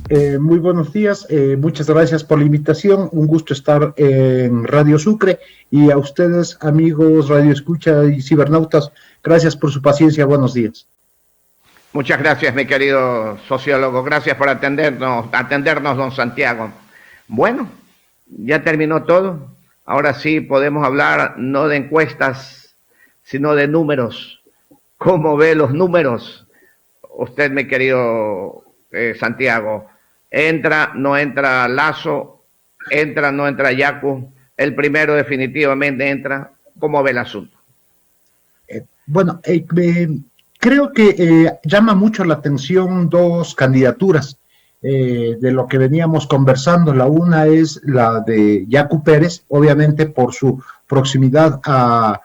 Muy buenos días, muchas gracias por la invitación, un gusto estar en Radio Sucre y a ustedes amigos Radio Escucha y cibernautas, gracias por su paciencia, buenos días. Muchas gracias, mi querido sociólogo, gracias por atendernos, don Santiago. Bueno, ya terminó todo, ahora sí podemos hablar no de encuestas, sino de números. ¿Cómo ve los números? Usted, mi querido Santiago, entra, no entra Lasso, entra, no entra Yaku, el primero definitivamente entra. ¿Cómo ve el asunto? Bueno, creo que llama mucho la atención dos candidaturas de lo que veníamos conversando. La una es la de Yacu Pérez, obviamente por su proximidad a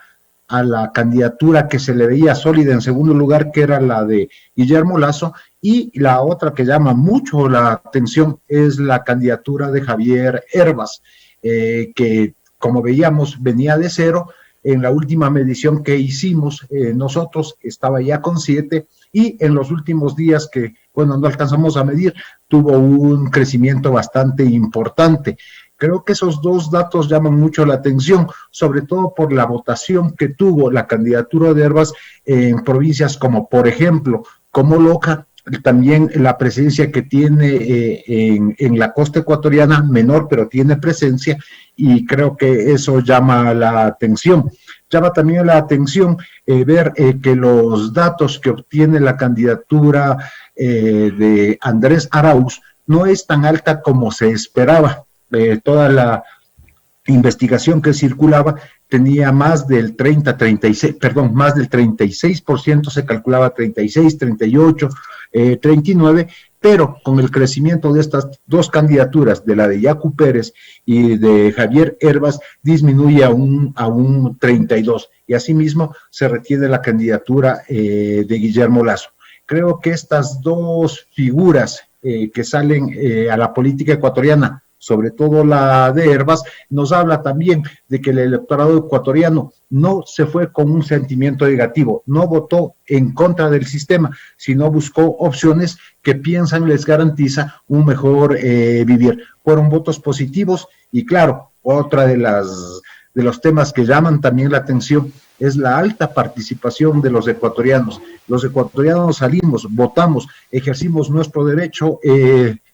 la candidatura que se le veía sólida en segundo lugar, que era la de Guillermo Lasso, y la otra que llama mucho la atención es la candidatura de Javier Hervas, que como veíamos venía de cero. En la última medición que hicimos nosotros estaba ya con 7 y en los últimos días que, bueno, no alcanzamos a medir, tuvo un crecimiento bastante importante. Creo que esos dos datos llaman mucho la atención, sobre todo por la votación que tuvo la candidatura de Hervas en provincias como, por ejemplo, como Loja, también la presencia que tiene en la costa ecuatoriana, menor, pero tiene presencia, y creo que eso llama la atención. Llama también la atención ver que los datos que obtiene la candidatura de Andrés Arauz no es tan alta como se esperaba. Toda la investigación que circulaba tenía más del 36, perdón, más del 36%, se calculaba 36, 38, 39, pero con el crecimiento de estas dos candidaturas, de la de Yacu Pérez y de Javier Hervas, disminuye a un 32, y asimismo se retiene la candidatura de Guillermo Lasso. Creo que estas dos figuras que salen a la política ecuatoriana, sobre todo la de Hervas, nos habla también de que el electorado ecuatoriano no se fue con un sentimiento negativo, no votó en contra del sistema, sino buscó opciones que piensan les garantiza un mejor vivir. Fueron votos positivos y claro, otra de los temas que llaman también la atención es la alta participación de los ecuatorianos. Los ecuatorianos salimos, votamos, ejercimos nuestro derecho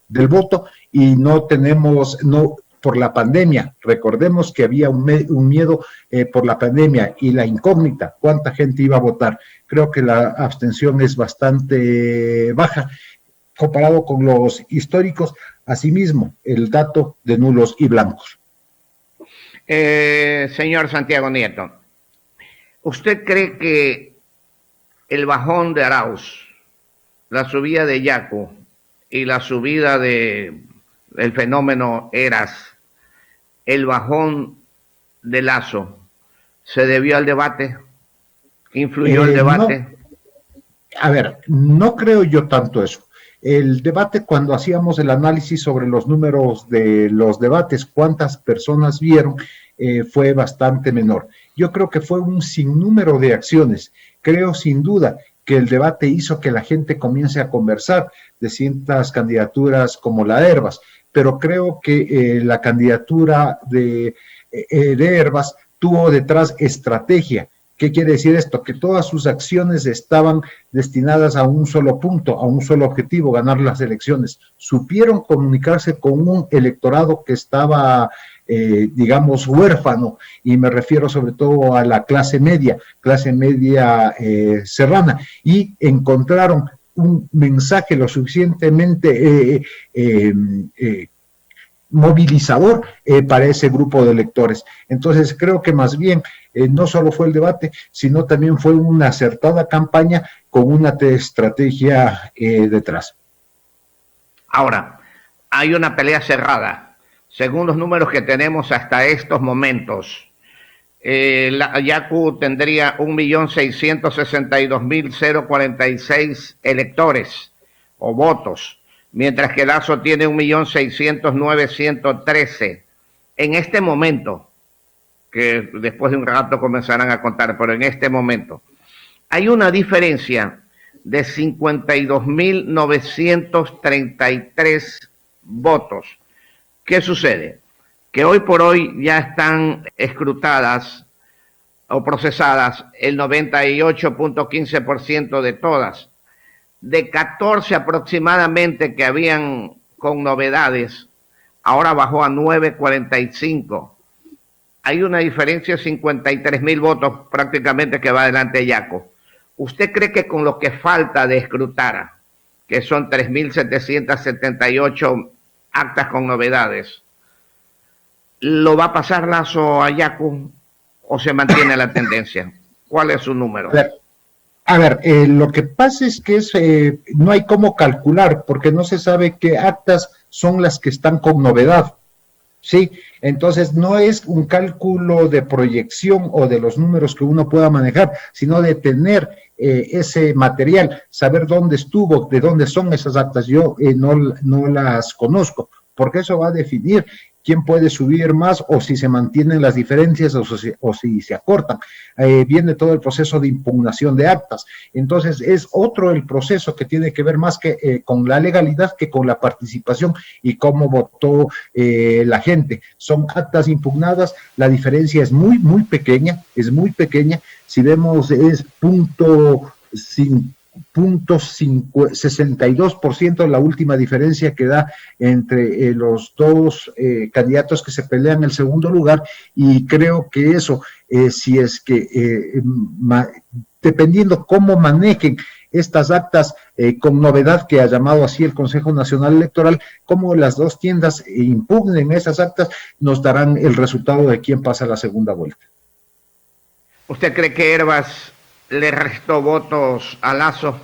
del voto y no tenemos, no, por la pandemia, recordemos que había un miedo por la pandemia y la incógnita, cuánta gente iba a votar. Creo que la abstención es bastante baja comparado con los históricos, asimismo el dato de nulos y blancos. Señor Santiago Nieto, ¿usted cree que el bajón de Arauz, la subida de Yacu y la subida del fenómeno Eras, el bajón de Lasso, se debió al debate? ¿Influyó el debate? No, a ver, no creo yo tanto eso. El debate, cuando hacíamos el análisis sobre los números de los debates, cuántas personas vieron, fue bastante menor. Yo creo que fue un sinnúmero de acciones. Creo sin duda que el debate hizo que la gente comience a conversar de ciertas candidaturas como la de Hervas, pero creo que la candidatura de Hervas tuvo detrás estrategia. ¿Qué quiere decir esto? Que todas sus acciones estaban destinadas a un solo punto, a un solo objetivo, ganar las elecciones. Supieron comunicarse con un electorado que estaba, digamos, huérfano, y me refiero sobre todo a la clase media serrana, y encontraron un mensaje lo suficientemente movilizador para ese grupo de electores. Entonces creo que más bien no solo fue el debate, sino también fue una acertada campaña con una estrategia detrás. Ahora, hay una pelea cerrada. Según los números que tenemos hasta estos momentos, la Yacu tendría 1.662.046 electores o votos, mientras que Lasso tiene 1.609.113. En este momento, que después de un rato comenzarán a contar, pero en este momento, hay una diferencia de 52.933 votos. ¿Qué sucede? Que hoy por hoy ya están escrutadas o procesadas el 98.15% de todas. De 14 aproximadamente que habían con novedades, ahora bajó a 9.45. Hay una diferencia de 53.000 votos prácticamente que va adelante Yaco. ¿Usted cree que con lo que falta de escrutar, que son 3.778 actas con novedades, lo va a pasar Lasso a Yaco o se mantiene la tendencia? ¿Cuál es su número? A ver, lo que pasa es que no hay cómo calcular, porque no se sabe qué actas son las que están con novedad, ¿sí? Entonces, no es un cálculo de proyección o de los números que uno pueda manejar, sino de tener ese material, saber dónde estuvo, de dónde son esas actas. Yo no las conozco, porque eso va a definir quién puede subir más o si se mantienen las diferencias o si se acortan. Viene todo el proceso de impugnación de actas. Entonces, es otro el proceso que tiene que ver más que con la legalidad que con la participación y cómo votó la gente. Son actas impugnadas, la diferencia es muy, muy pequeña, es muy pequeña. Si vemos, es 0.62% la última diferencia que da entre los dos candidatos que se pelean el segundo lugar, y creo que eso, si es que dependiendo cómo manejen estas actas con novedad que ha llamado así el Consejo Nacional Electoral, como las dos tiendas impugnen esas actas, nos darán el resultado de quién pasa la segunda vuelta. ¿Usted cree que Herbas le restó votos a Lasso?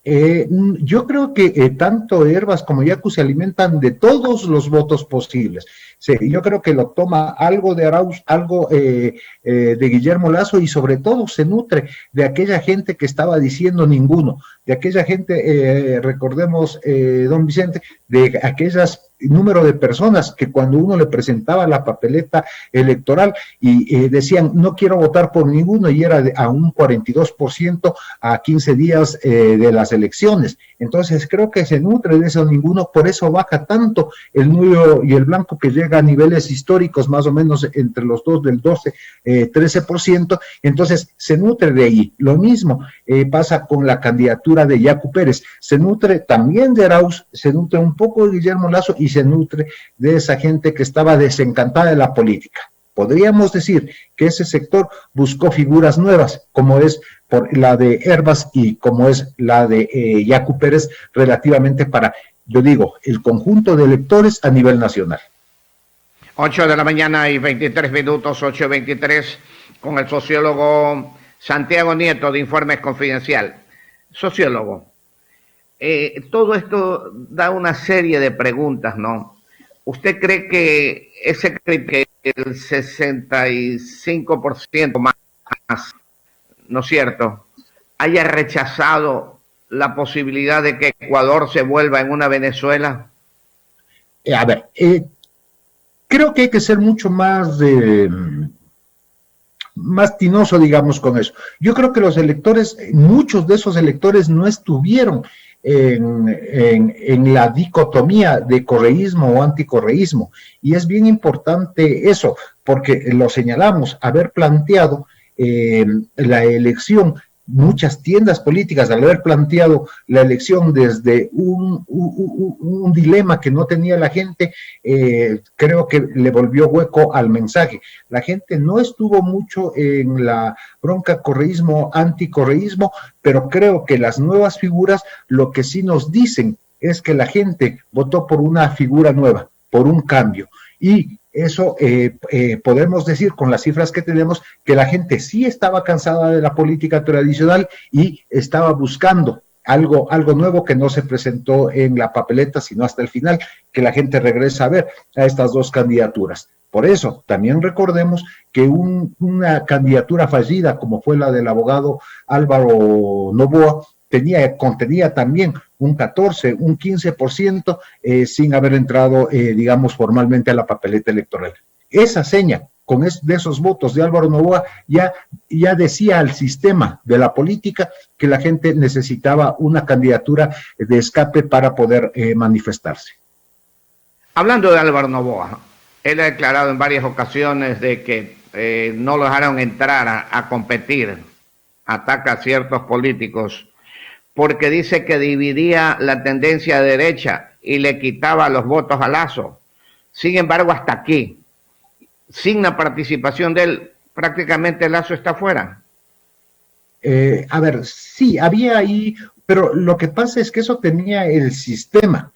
Yo creo que tanto Herbas como Yacu se alimentan de todos los votos posibles. Sí, yo creo que lo toma algo de Arauz, algo de Guillermo Lasso, y sobre todo se nutre de aquella gente que estaba diciendo ninguno, de aquella gente, recordemos, don Vicente, de aquellas número de personas que cuando uno le presentaba la papeleta electoral y decían no quiero votar por ninguno, y era a un 42% a 15 días de las elecciones. Entonces creo que se nutre de eso ninguno, por eso baja tanto el nulo y el blanco, que llega a niveles históricos más o menos entre los dos del 12-13%, entonces se nutre de ahí. Lo mismo pasa con la candidatura de Yacu Pérez, se nutre también de Arauz, se nutre un poco de Guillermo Lasso y se nutre de esa gente que estaba desencantada de la política. Podríamos decir que ese sector buscó figuras nuevas, como es por la de Herbas y como es la de Yacu Pérez, relativamente para, yo digo, el conjunto de electores a nivel nacional. 8 de la mañana y 23 minutos, 8:23, con el sociólogo Santiago Nieto de Informes Confidencial. Sociólogo, todo esto da una serie de preguntas, ¿no? ¿Usted cree que el 65% más, ¿no es cierto?, haya rechazado la posibilidad de que Ecuador se vuelva en una Venezuela? A ver, creo que hay que ser mucho más tinoso, digamos, con eso. Yo creo que los electores, muchos de esos electores no estuvieron en la dicotomía de correísmo o anticorreísmo, y es bien importante eso, porque lo señalamos, haber planteado la elección, muchas tiendas políticas, al haber planteado la elección desde un dilema que no tenía la gente, creo que le volvió hueco al mensaje. La gente no estuvo mucho en la bronca correísmo, anticorreísmo, pero creo que las nuevas figuras lo que sí nos dicen es que la gente votó por una figura nueva, por un cambio, y eso podemos decir con las cifras que tenemos que la gente sí estaba cansada de la política tradicional y estaba buscando algo nuevo que no se presentó en la papeleta, sino hasta el final, que la gente regresa a ver a estas dos candidaturas. Por eso, también recordemos que una candidatura fallida, como fue la del abogado Álvaro Noboa, contenía también un 14, un 15% sin haber entrado, digamos, formalmente a la papeleta electoral. Esa seña de esos votos de Álvaro Noboa, ya decía al sistema de la política que la gente necesitaba una candidatura de escape para poder manifestarse. Hablando de Álvaro Noboa, él ha declarado en varias ocasiones de que no lo dejaron entrar a competir, ataca a ciertos políticos, porque dice que dividía la tendencia de derecha y le quitaba los votos a Lasso. Sin embargo, hasta aquí, sin la participación de él, prácticamente Lasso está fuera. A ver, sí, había ahí, pero lo que pasa es que eso tenía el sistema,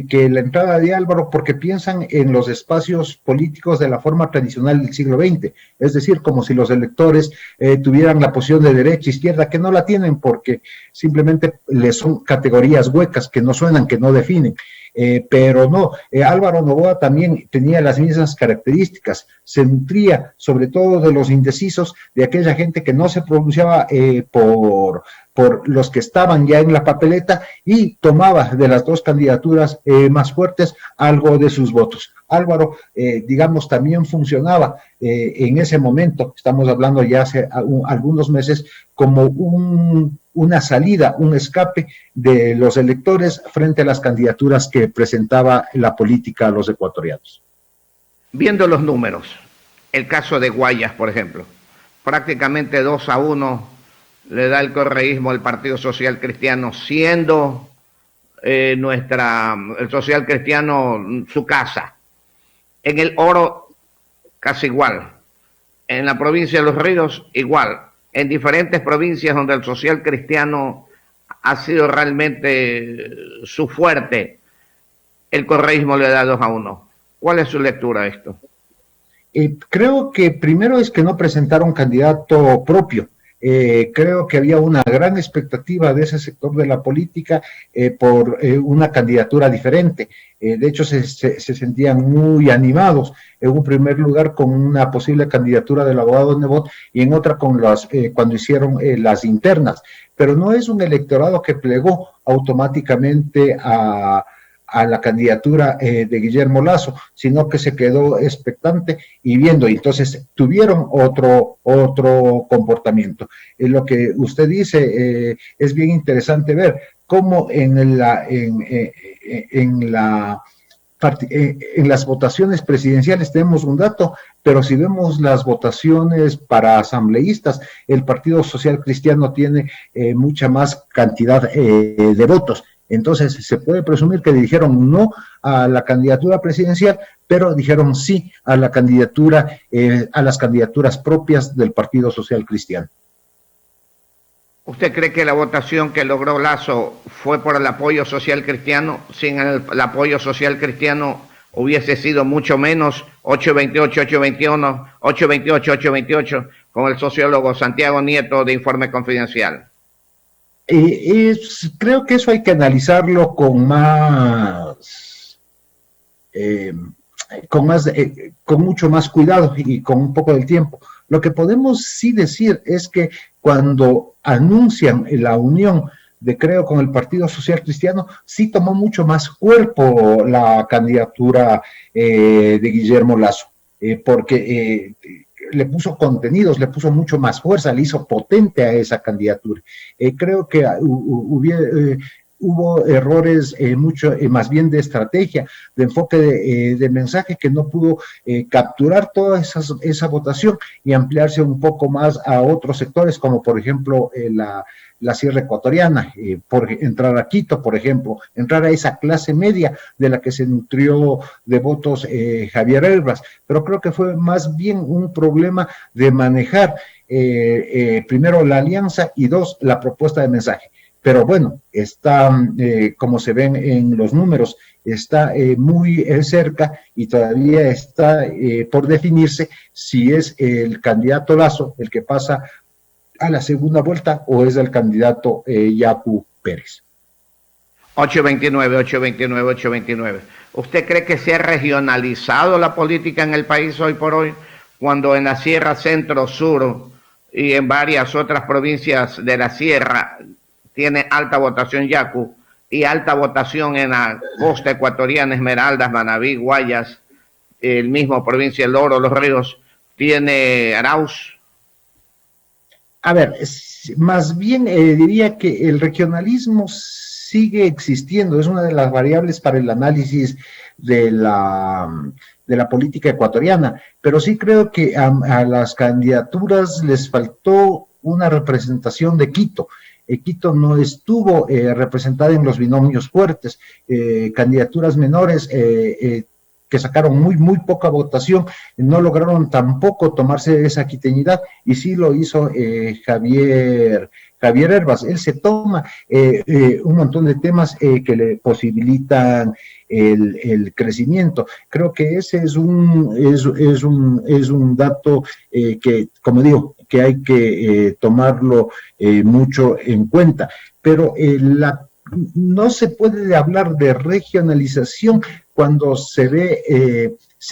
que la entrada de Álvaro, porque piensan en los espacios políticos de la forma tradicional del siglo XX, es decir, como si los electores tuvieran la posición de derecha, izquierda, que no la tienen porque simplemente les son categorías huecas, que no suenan, que no definen. Pero no, Álvaro Noboa también tenía las mismas características, se nutría sobre todo de los indecisos, de aquella gente que no se pronunciaba por los que estaban ya en la papeleta y tomaba de las dos candidaturas más fuertes algo de sus votos. Álvaro, digamos, también funcionaba en ese momento, estamos hablando ya hace algunos meses, como una salida, un escape de los electores frente a las candidaturas que presentaba la política a los ecuatorianos. Viendo los números, el caso de Guayas, por ejemplo, prácticamente 2-1 le da el correísmo al Partido Social Cristiano, siendo el Social Cristiano su casa. En el Oro, casi igual. En la provincia de Los Ríos, igual. En diferentes provincias donde el Social Cristiano ha sido realmente su fuerte, el correísmo le da 2-1. ¿Cuál es su lectura a esto? Creo que primero es que no presentaron candidato propio. Creo que había una gran expectativa de ese sector de la política por una candidatura diferente. De hecho, se sentían muy animados, en un primer lugar con una posible candidatura del abogado Nebot y en otra con cuando hicieron las internas. Pero no es un electorado que plegó automáticamente a la candidatura de Guillermo Lasso, sino que se quedó expectante y viendo, y entonces tuvieron otro comportamiento. Lo que usted dice es bien interesante ver cómo en las votaciones presidenciales tenemos un dato, pero si vemos las votaciones para asambleístas, el Partido Social Cristiano tiene mucha más cantidad de votos. Entonces, se puede presumir que dijeron no a la candidatura presidencial, pero dijeron sí a la candidatura, a las candidaturas propias del Partido Social Cristiano. ¿Usted cree que la votación que logró Lasso fue por el apoyo social cristiano? Sin el apoyo social cristiano hubiese sido mucho menos 828, 821, 828, 828, con el sociólogo Santiago Nieto de Informe Confidencial. Creo que eso hay que analizarlo con mucho más cuidado y con un poco del tiempo. Lo que podemos sí decir es que cuando anuncian la unión de Creo con el Partido Social Cristiano, sí tomó mucho más cuerpo la candidatura de Guillermo Lasso, porque le puso contenidos, le puso mucho más fuerza, le hizo potente a esa candidatura. Creo que hubo errores más bien de estrategia, de enfoque de mensaje, que no pudo capturar toda esa votación y ampliarse un poco más a otros sectores, como por ejemplo la Sierra Ecuatoriana, por entrar a Quito, por ejemplo, entrar a esa clase media de la que se nutrió de votos Javier Elbras, pero creo que fue más bien un problema de manejar primero la alianza y dos, la propuesta de mensaje. Pero bueno, está, como se ven en los números, está muy cerca y todavía está por definirse si es el candidato Lasso el que pasa a la segunda vuelta o es el candidato Yacu Pérez. 829, 829, 829. ¿Usted cree que se ha regionalizado la política en el país hoy por hoy, cuando en la Sierra Centro Sur y en varias otras provincias de la Sierra tiene alta votación Yacu y alta votación en la costa ecuatoriana, Esmeraldas, Manabí, Guayas, el mismo provincia del Oro, Los Ríos, tiene Arauz? A ver, más bien diría que el regionalismo sigue existiendo, es una de las variables para el análisis de la política ecuatoriana, pero sí creo que a las candidaturas les faltó una representación de Quito. Quito no estuvo representada en los binomios fuertes, candidaturas menores que sacaron muy poca votación, no lograron tampoco tomarse esa quiteñidad, y sí lo hizo Javier Herbas. Él se toma un montón de temas que le posibilitan el crecimiento. Creo que ese es un dato que, como digo, que hay que tomarlo mucho en cuenta, pero no se puede hablar de regionalización cuando se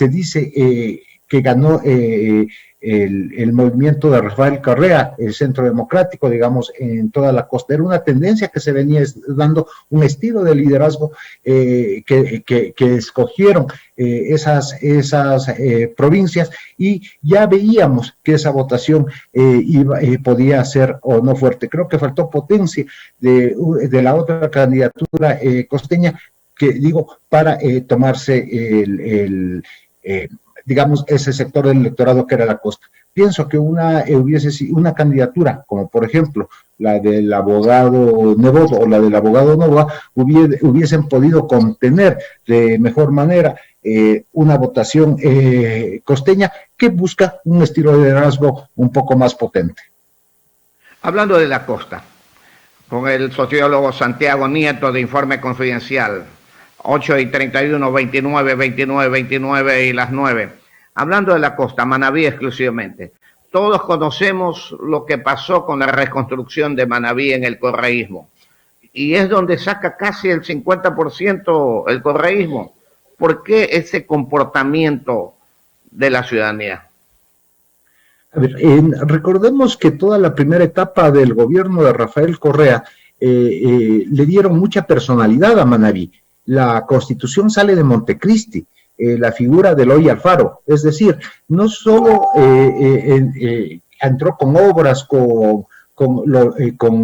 dice que ganó el movimiento de Rafael Correa, el Centro Democrático, digamos, en toda la costa. Era una tendencia que se venía dando, un estilo de liderazgo que escogieron esas provincias, y ya veíamos que esa votación podía ser o no fuerte. Creo que faltó potencia de la otra candidatura costeña, que digo, para tomarse digamos, ese sector del electorado que era la costa. Pienso que hubiese sido una candidatura, como por ejemplo la del abogado Nebot o la del abogado Novoa, hubiesen podido contener de mejor manera una votación costeña que busca un estilo de liderazgo un poco más potente. Hablando de la costa, con el sociólogo Santiago Nieto de Informe Confidencial, 8:31, 29 y las 9. Hablando de la costa, Manabí exclusivamente. Todos conocemos lo que pasó con la reconstrucción de Manabí en el correísmo. Y es donde saca casi el 50% el correísmo. ¿Por qué ese comportamiento de la ciudadanía? A ver, recordemos que toda la primera etapa del gobierno de Rafael Correa le dieron mucha personalidad a Manabí. La Constitución sale de Montecristi, la figura de Eloy Alfaro, es decir, no solo entró con obras, con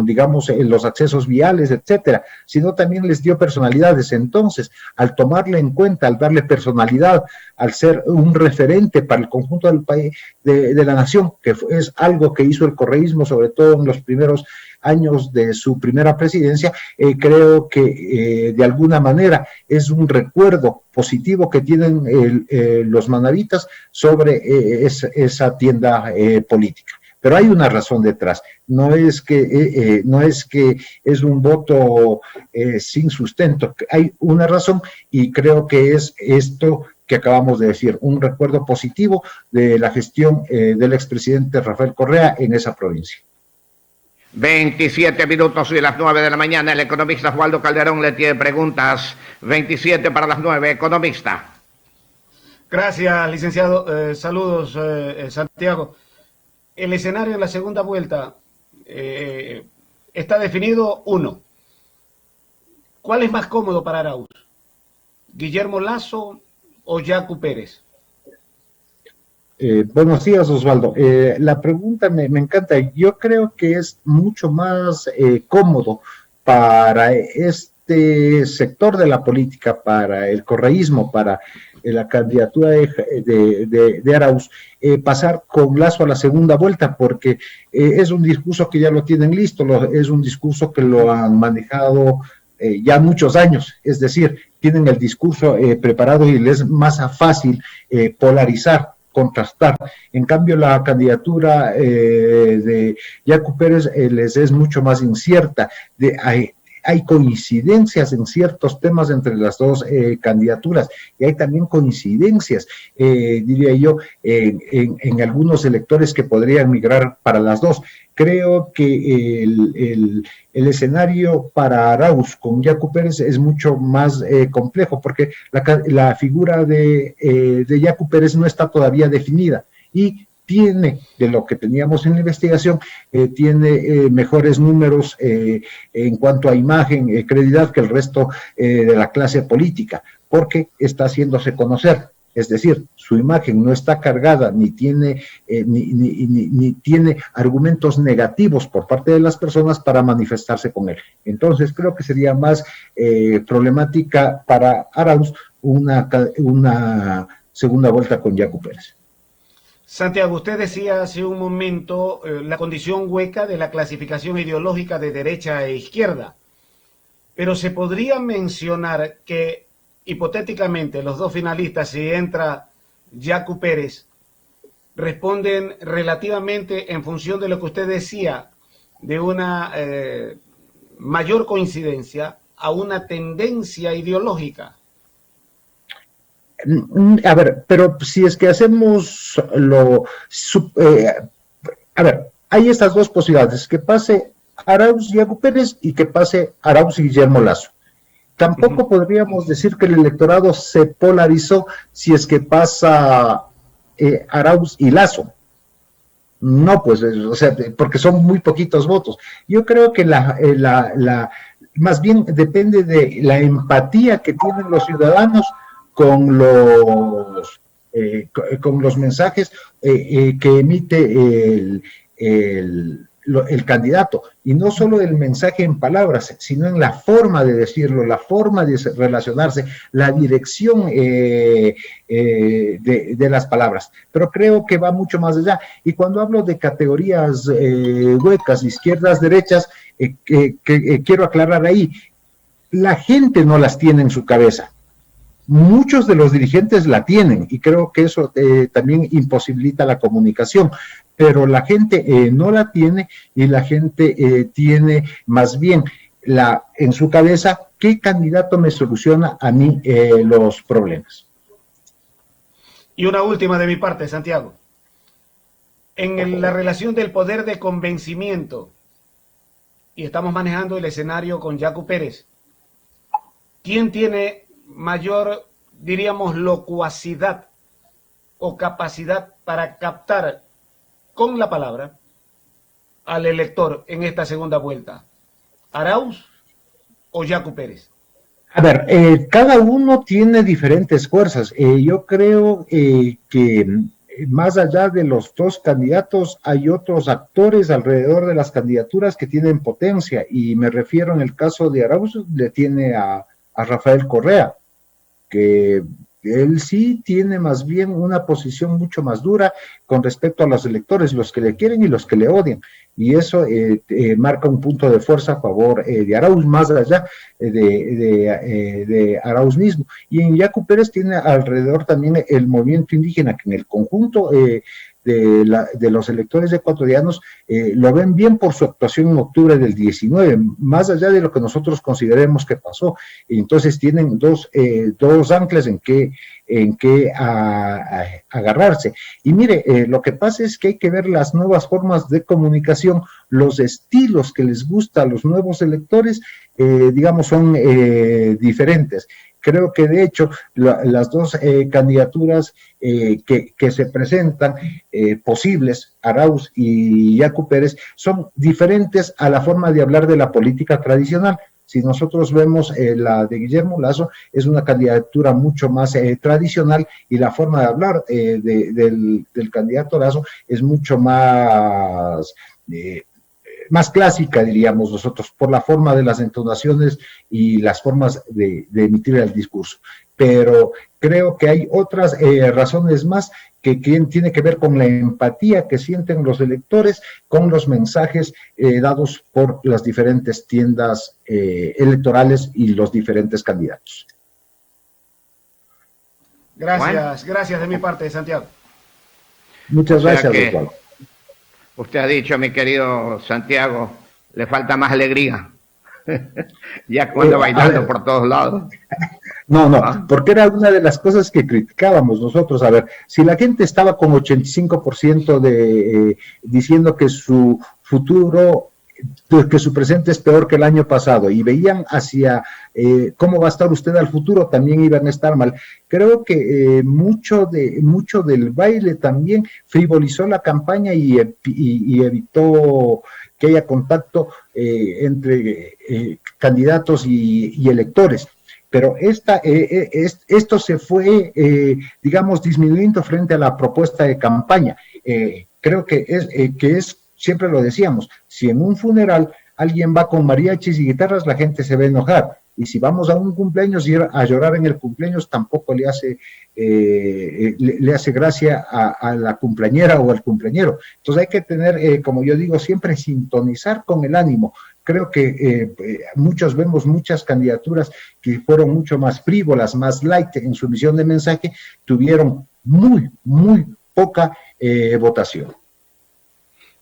digamos, los accesos viales, etcétera, sino también les dio personalidades. Entonces, al tomarle en cuenta, al darle personalidad, al ser un referente para el conjunto del país, de la nación, que es algo que hizo el correísmo, sobre todo en los primeros años de su primera presidencia, creo que de alguna manera es un recuerdo positivo que tienen los manavitas sobre esa tienda política. Pero hay una razón detrás, no es que es un voto sin sustento, hay una razón, y creo que es esto que acabamos de decir, un recuerdo positivo de la gestión del expresidente Rafael Correa en esa provincia. 27 minutos y las 9 de la mañana, el economista Osvaldo Calderón le tiene preguntas. 27 para las 9, economista. Gracias, licenciado. Saludos, Santiago. El escenario en la segunda vuelta está definido. Uno, ¿cuál es más cómodo para Arauz? ¿Guillermo Lasso o Yacu Pérez? Buenos días, Osvaldo. La pregunta me encanta. Yo creo que es mucho más cómodo para este sector de la política, para el correísmo, para la candidatura de Arauz, pasar con Lasso a la segunda vuelta, porque es un discurso que ya lo tienen listo, es un discurso que lo han manejado ya muchos años, es decir, tienen el discurso preparado y les es más fácil polarizar, contrastar. En cambio, la candidatura de Yacu Pérez les es mucho más incierta. Hay coincidencias en ciertos temas entre las dos candidaturas, y hay también coincidencias, diría yo, en algunos electores que podrían migrar para las dos. Creo que el escenario para Arauz con Yacu Pérez es mucho más complejo, porque la figura de Yacu Pérez no está todavía definida, y tiene, de lo que teníamos en la investigación, tiene mejores números en cuanto a imagen, credibilidad que el resto de la clase política, porque está haciéndose conocer. Es decir, su imagen no está cargada ni tiene, ni tiene argumentos negativos por parte de las personas para manifestarse con él. Entonces creo que sería más problemática para Arauz una segunda vuelta con Yacu Pérez. Santiago, usted decía hace un momento la condición hueca de la clasificación ideológica de derecha e izquierda, pero se podría mencionar que hipotéticamente los dos finalistas, si entra Yacu Pérez, responden relativamente en función de lo que usted decía, de una mayor coincidencia a una tendencia ideológica. A ver, pero si es que hacemos a ver, hay estas dos posibilidades, que pase Arauz y Yacu Pérez y que pase Arauz y Guillermo Lasso. Tampoco podríamos decir que el electorado se polarizó si es que pasa Arauz y Lasso. No, pues, o sea, porque son muy poquitos votos. Yo creo que más bien depende de la empatía que tienen los ciudadanos con los mensajes que emite el candidato, y no solo el mensaje en palabras, sino en la forma de decirlo, la forma de relacionarse, la dirección de las palabras. Pero creo que va mucho más allá. Y cuando hablo de categorías huecas, izquierdas, derechas, quiero aclarar ahí, la gente no las tiene en su cabeza. Muchos de los dirigentes la tienen y creo que eso también imposibilita la comunicación, pero la gente no la tiene, y la gente tiene más bien en su cabeza qué candidato me soluciona a mí los problemas. Y una última de mi parte, Santiago. En la relación del poder de convencimiento, y estamos manejando el escenario con Yacu Pérez, ¿quién tiene mayor, diríamos, locuacidad o capacidad para captar con la palabra al elector en esta segunda vuelta? ¿Arauz o Yacu Pérez? A ver, cada uno tiene diferentes fuerzas. Yo creo que más allá de los dos candidatos hay otros actores alrededor de las candidaturas que tienen potencia, y me refiero, en el caso de Arauz, le tiene a Rafael Correa, que él sí tiene más bien una posición mucho más dura con respecto a los electores, los que le quieren y los que le odian, y eso marca un punto de fuerza a favor de Arauz, más allá de Arauz mismo. Y en Yacu Pérez tiene alrededor también el movimiento indígena, que en el conjunto de los electores ecuatorianos lo ven bien por su actuación en octubre del 19, más allá de lo que nosotros consideremos que pasó. Entonces tienen dos anclas en que agarrarse. Y mire, lo que pasa es que hay que ver las nuevas formas de comunicación, los estilos que les gusta a los nuevos electores, digamos, son diferentes. Creo que de hecho las dos candidaturas que se presentan, posibles, Arauz y Yacu Pérez, son diferentes a la forma de hablar de la política tradicional. Si nosotros vemos la de Guillermo Lasso, es una candidatura mucho más tradicional, y la forma de hablar del candidato Lasso es mucho más clásica, diríamos nosotros, por la forma de las entonaciones y las formas de emitir el discurso. Pero creo que hay otras razones más que tiene que ver con la empatía que sienten los electores con los mensajes dados por las diferentes tiendas electorales y los diferentes candidatos. Gracias, gracias de mi parte, Santiago. Muchas gracias, Osvaldo. Usted ha dicho, mi querido Santiago, le falta más alegría. Ya cuando bailando por todos lados. No, porque era una de las cosas que criticábamos nosotros. A ver, si la gente estaba con 85% diciendo que su futuro, que su presente es peor que el año pasado, y veían hacia cómo va a estar usted al futuro, también iban a estar mal. Creo que mucho del baile también frivolizó la campaña y evitó que haya contacto entre candidatos y electores. pero esto se fue, digamos, disminuyendo frente a la propuesta de campaña. Creo que es, siempre lo decíamos, si en un funeral alguien va con mariachis y guitarras, la gente se va a enojar. Y si vamos a un cumpleaños y a llorar en el cumpleaños, tampoco le hace gracia a la cumpleañera o al cumpleañero. Entonces hay que tener, como yo digo, siempre sintonizar con el ánimo. Creo que vemos muchas candidaturas que fueron mucho más frívolas, más light en su misión de mensaje, tuvieron muy, muy poca votación.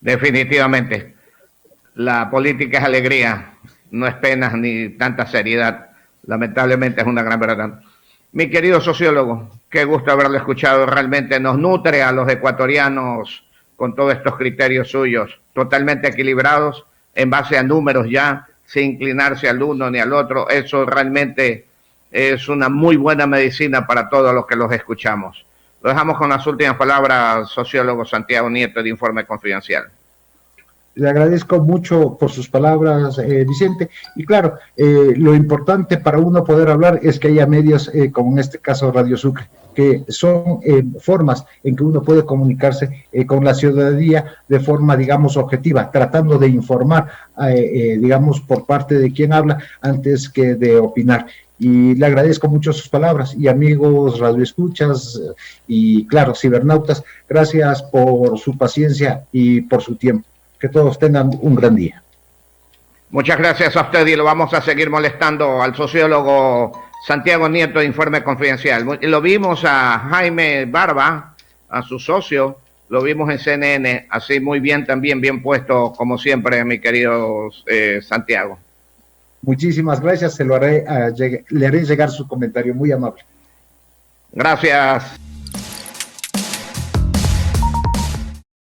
Definitivamente. La política es alegría, no es pena ni tanta seriedad. Lamentablemente es una gran verdad. Mi querido sociólogo, qué gusto haberlo escuchado. Realmente nos nutre a los ecuatorianos con todos estos criterios suyos, totalmente equilibrados, en base a números ya, sin inclinarse al uno ni al otro. Eso realmente es una muy buena medicina para todos los que los escuchamos. Lo dejamos con las últimas palabras, sociólogo Santiago Nieto, de Informe Confidencial. Le agradezco mucho por sus palabras, Vicente, y claro, lo importante para uno poder hablar es que haya medios, como en este caso Radio Sucre, que son formas en que uno puede comunicarse con la ciudadanía de forma, digamos, objetiva, tratando de informar, digamos, por parte de quien habla, antes que de opinar. Y le agradezco mucho sus palabras, y amigos radioescuchas y claro, cibernautas, gracias por su paciencia y por su tiempo. Que todos tengan un gran día. Muchas gracias a usted, y lo vamos a seguir molestando al sociólogo Santiago Nieto de Informe Confidencial. Lo vimos a Jaime Barba, a su socio, lo vimos en CNN, así muy bien también, bien puesto como siempre, mi querido Santiago. Muchísimas gracias, le haré llegar su comentario, muy amable. Gracias.